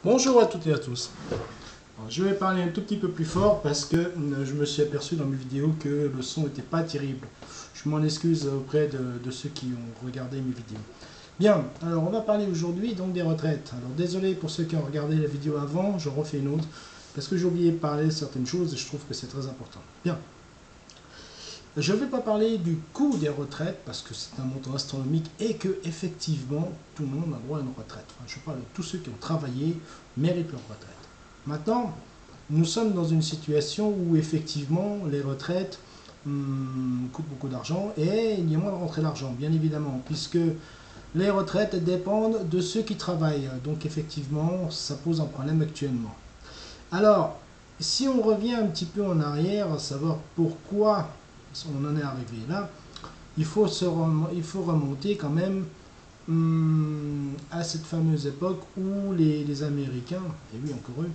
Bonjour à toutes et à tous. Alors, je vais parler un tout petit peu plus fort parce que je me suis aperçu dans mes vidéos que le son n'était pas terrible. Je m'en excuse auprès de ceux qui ont regardé mes vidéos. Bien, alors on va parler aujourd'hui donc des retraites. Alors désolé pour ceux qui ont regardé la vidéo avant, je refais une autre parce que j'ai oublié de parler de certaines choses et je trouve que c'est très important. Bien. Je ne vais pas parler du coût des retraites parce que c'est un montant astronomique et que effectivement tout le monde a droit à une retraite. Enfin, je parle de tous ceux qui ont travaillé méritent leur retraite. Maintenant, nous sommes dans une situation où effectivement les retraites coûtent beaucoup d'argent et il y a moins de rentrée d'argent, bien évidemment, puisque les retraites dépendent de ceux qui travaillent. Donc effectivement, ça pose un problème actuellement. Alors, si on revient un petit peu en arrière, à savoir pourquoi on en est arrivé là, il faut remonter quand même à cette fameuse époque où les Américains, et oui encore eux,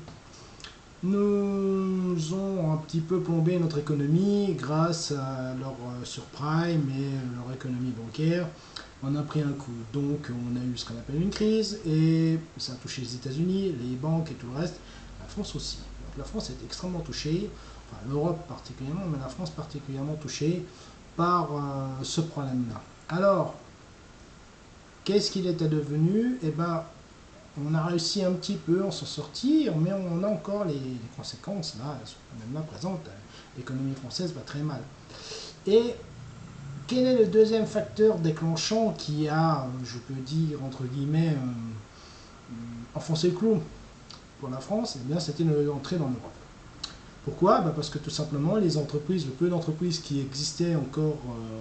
nous ont un petit peu plombé notre économie grâce à leur surprime et leur économie bancaire. On a pris un coup, donc on a eu ce qu'on appelle une crise et ça a touché les États-Unis, les banques et tout le reste, la France aussi. Donc la France est extrêmement touchée, enfin l'Europe particulièrement, mais la France particulièrement touchée par ce problème-là. Alors, qu'est-ce qu'il était devenu? Eh bien, on a réussi un petit peu à s'en sortir, mais on a encore les conséquences, là, même là présentes. L'économie française va très mal. Et quel est le deuxième facteur déclenchant qui a, je peux dire, entre guillemets, enfoncé le clou pour la France? Eh bien, c'était l'entrée dans l'Europe. Pourquoi? Parce que tout simplement, les entreprises, le peu d'entreprises qui existaient encore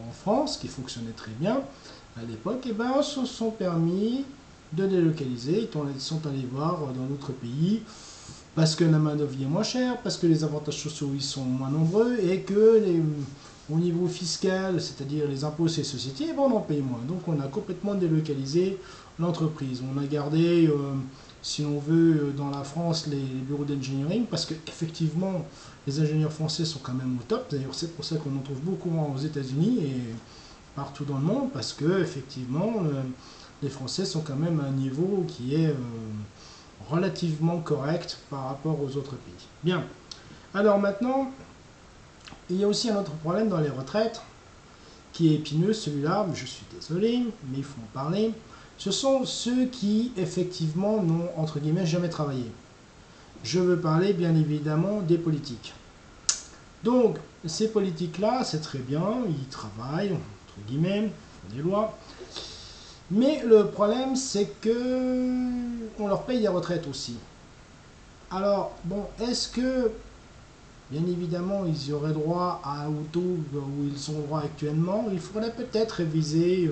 en France, qui fonctionnaient très bien à l'époque, eh ben, se sont permis de délocaliser. Ils sont allés voir dans d'autres pays parce que la main-d'œuvre est moins chère, parce que les avantages sociaux ils sont moins nombreux et que au niveau fiscal, c'est-à-dire les impôts et les sociétés, eh ben, on en paye moins. Donc on a complètement délocalisé l'entreprise. On a gardé si on veut, dans la France, les bureaux d'engineering, parce qu'effectivement, les ingénieurs français sont quand même au top. D'ailleurs, c'est pour ça qu'on en trouve beaucoup aux États-Unis et partout dans le monde, parce que effectivement, les Français sont quand même à un niveau qui est relativement correct par rapport aux autres pays. Bien. Alors maintenant, il y a aussi un autre problème dans les retraites, qui est épineux, celui-là, je suis désolé, mais il faut en parler. Ce sont ceux qui, effectivement, n'ont, entre guillemets, jamais travaillé. Je veux parler, bien évidemment, des politiques. Donc, ces politiques-là, c'est très bien, ils travaillent, entre guillemets, font des lois. Mais le problème, c'est que on leur paye des retraites aussi. Alors, bon, est-ce que, bien évidemment, ils y auraient droit à auto où ils ont droit actuellement? Il faudrait peut-être réviser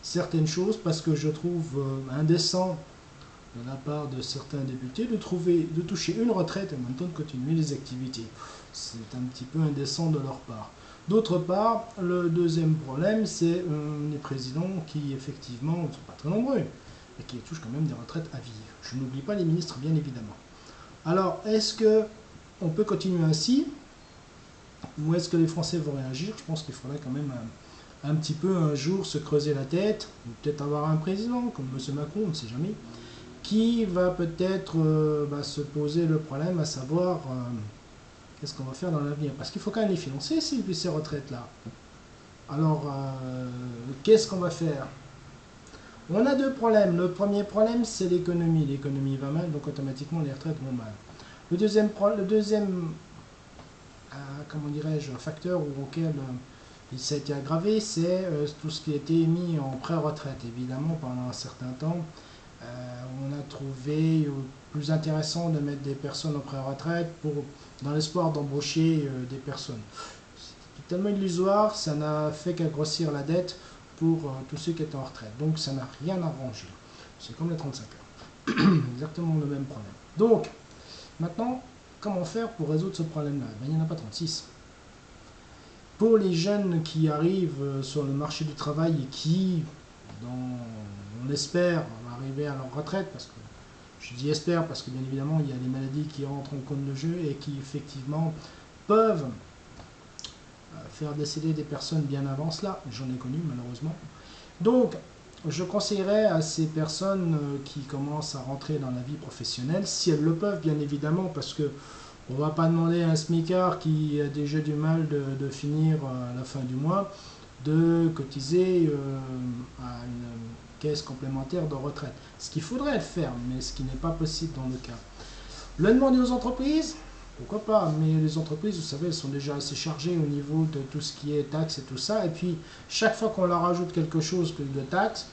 certaines choses parce que je trouve indécent de la part de certains députés de toucher une retraite et en même temps de continuer les activités. C'est un petit peu indécent de leur part. D'autre part, le deuxième problème, c'est les présidents qui, effectivement, ne sont pas très nombreux et qui touchent quand même des retraites à vie. Je n'oublie pas les ministres, bien évidemment. Alors, est-ce que on peut continuer ainsi ou est-ce que les Français vont réagir? Je pense qu'il faudrait quand même un petit peu un jour se creuser la tête, ou peut-être avoir un président comme M. Macron, on ne sait jamais, qui va peut-être se poser le problème à savoir qu'est-ce qu'on va faire dans l'avenir. Parce qu'il faut quand même les financer, ces retraites-là. Alors, qu'est-ce qu'on va faire? On a deux problèmes. Le premier problème, c'est l'économie. L'économie va mal, donc automatiquement les retraites vont mal. Le deuxième comment dirais-je, facteur auquel ça a été aggravé, c'est tout ce qui a été mis en pré-retraite. Évidemment, pendant un certain temps, on a trouvé plus intéressant de mettre des personnes en pré-retraite dans l'espoir d'embaucher des personnes. C'est tellement illusoire, ça n'a fait qu'agrossir la dette pour tous ceux qui étaient en retraite. Donc ça n'a rien arrangé. C'est comme les 35 heures. Exactement le même problème. Donc, maintenant, comment faire pour résoudre ce problème-là? Il n'y en a pas 36. Pour les jeunes qui arrivent sur le marché du travail et qui, on espère, vont arriver à leur retraite, parce que je dis espère parce que bien évidemment il y a des maladies qui rentrent en compte de jeu et qui effectivement peuvent faire décéder des personnes bien avant cela. J'en ai connu malheureusement. Donc je conseillerais à ces personnes qui commencent à rentrer dans la vie professionnelle, si elles le peuvent bien évidemment, parce que on va pas demander à un smicard qui a déjà du mal de finir à la fin du mois de cotiser à une caisse complémentaire de retraite. Ce qu'il faudrait le faire, mais ce qui n'est pas possible dans le cas. Le demander aux entreprises, pourquoi pas, mais les entreprises, vous savez, elles sont déjà assez chargées au niveau de tout ce qui est taxes et tout ça, et puis chaque fois qu'on leur ajoute quelque chose de taxe,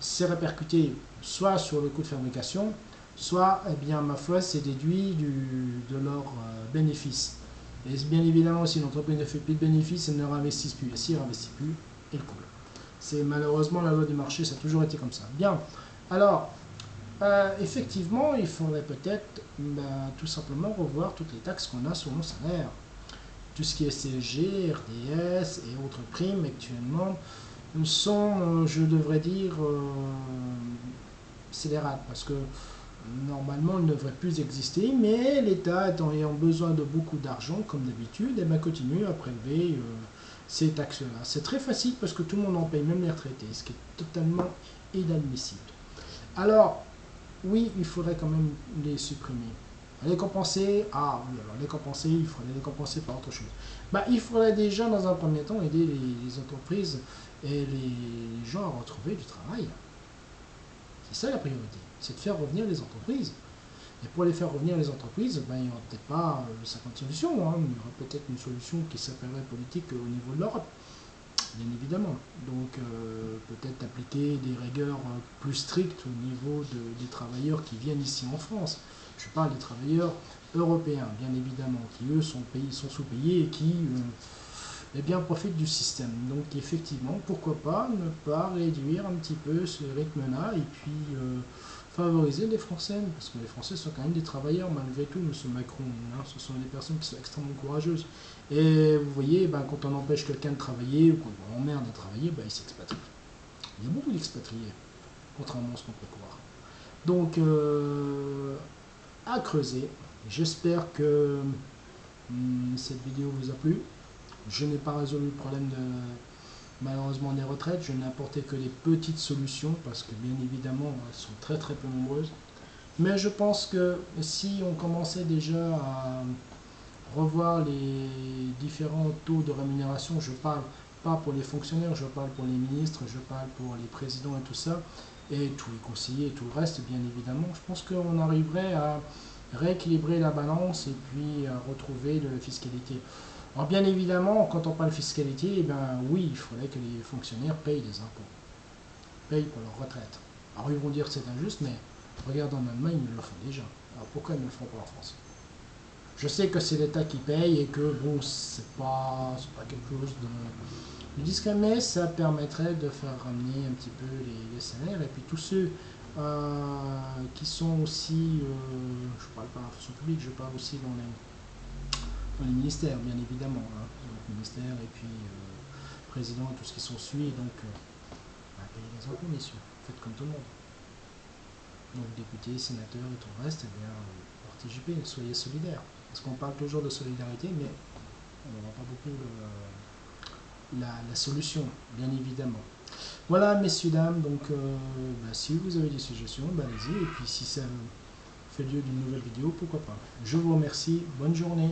c'est répercuté soit sur le coût de fabrication, soit, eh bien, ma foi, c'est déduit de leur bénéfice. Et bien évidemment, si l'entreprise ne fait plus de bénéfices, elle ne réinvestit plus. Et s'il ne réinvestit plus, elle coule. C'est malheureusement la loi du marché, ça a toujours été comme ça. Bien, alors, effectivement, il faudrait peut-être tout simplement revoir toutes les taxes qu'on a sur nos salaires. Tout ce qui est CSG, RDS et autres primes actuellement sont, je devrais dire, scélérates, parce que normalement, il ne devrait plus exister, mais l'État ayant besoin de beaucoup d'argent, comme d'habitude, eh ben, continue à prélever ces taxes-là. C'est très facile parce que tout le monde en paye, même les retraités, ce qui est totalement inadmissible. Alors, oui, il faudrait quand même les supprimer. Les compenser, ah oui, alors les compenser, il faudrait les compenser par autre chose. Bah, il faudrait déjà, dans un premier temps, aider les entreprises et les gens à retrouver du travail. C'est ça la priorité, c'est de faire revenir les entreprises. Et pour les faire revenir les entreprises, ben, il n'y aura peut-être pas 50 solutions, hein. Il y aura peut-être une solution qui s'appellerait politique au niveau de l'Europe, bien évidemment. Donc peut-être appliquer des rigueurs plus strictes au niveau des travailleurs qui viennent ici en France. Je parle des travailleurs européens, bien évidemment, qui eux sont sous-payés et qui eh bien, profitent du système. Donc effectivement, pourquoi pas ne pas réduire un petit peu ce rythme-là et puis favoriser les Français, parce que les Français sont quand même des travailleurs malgré tout, M. Macron, hein, ce sont des personnes qui sont extrêmement courageuses. Et vous voyez, ben, quand on empêche quelqu'un de travailler ou qu'on l'emmerde à travailler, ben, il s'expatrie. Il y a beaucoup d'expatriés, contrairement à ce qu'on peut croire. Donc, à creuser. J'espère que cette vidéo vous a plu. Je n'ai pas résolu le problème malheureusement des retraites. Je n'ai apporté que des petites solutions parce que bien évidemment elles sont très très peu nombreuses. Mais je pense que si on commençait déjà à revoir les différents taux de rémunération, je parle pas pour les fonctionnaires, je parle pour les ministres, je parle pour les présidents et tout ça, et tous les conseillers et tout le reste, bien évidemment, je pense qu'on arriverait à rééquilibrer la balance et puis à retrouver de la fiscalité. Alors bien évidemment, quand on parle fiscalité, eh ben, oui, il faudrait que les fonctionnaires payent des impôts, payent pour leur retraite. Alors ils vont dire que c'est injuste, mais regarde en Allemagne, ils le font déjà. Alors pourquoi ils ne le font pas en France? Je sais que c'est l'État qui paye et que bon, c'est pas quelque chose de discret, mais ça permettrait de faire ramener un petit peu les salaires et puis tous ceux qui sont aussi, je ne parle pas en fonction publique, je parle aussi dans les ministères, bien évidemment, hein, donc ministère et puis président et tout ce qui s'ensuit, donc payez les impôts, messieurs, faites comme tout le monde. Donc députés, sénateurs et tout le reste, eh bien, participez, soyez solidaires. Parce qu'on parle toujours de solidarité, mais on n'aura pas beaucoup la solution, bien évidemment. Voilà, messieurs, dames, donc si vous avez des suggestions, allez-y, et puis si ça fait lieu d'une nouvelle vidéo, pourquoi pas. Je vous remercie, bonne journée.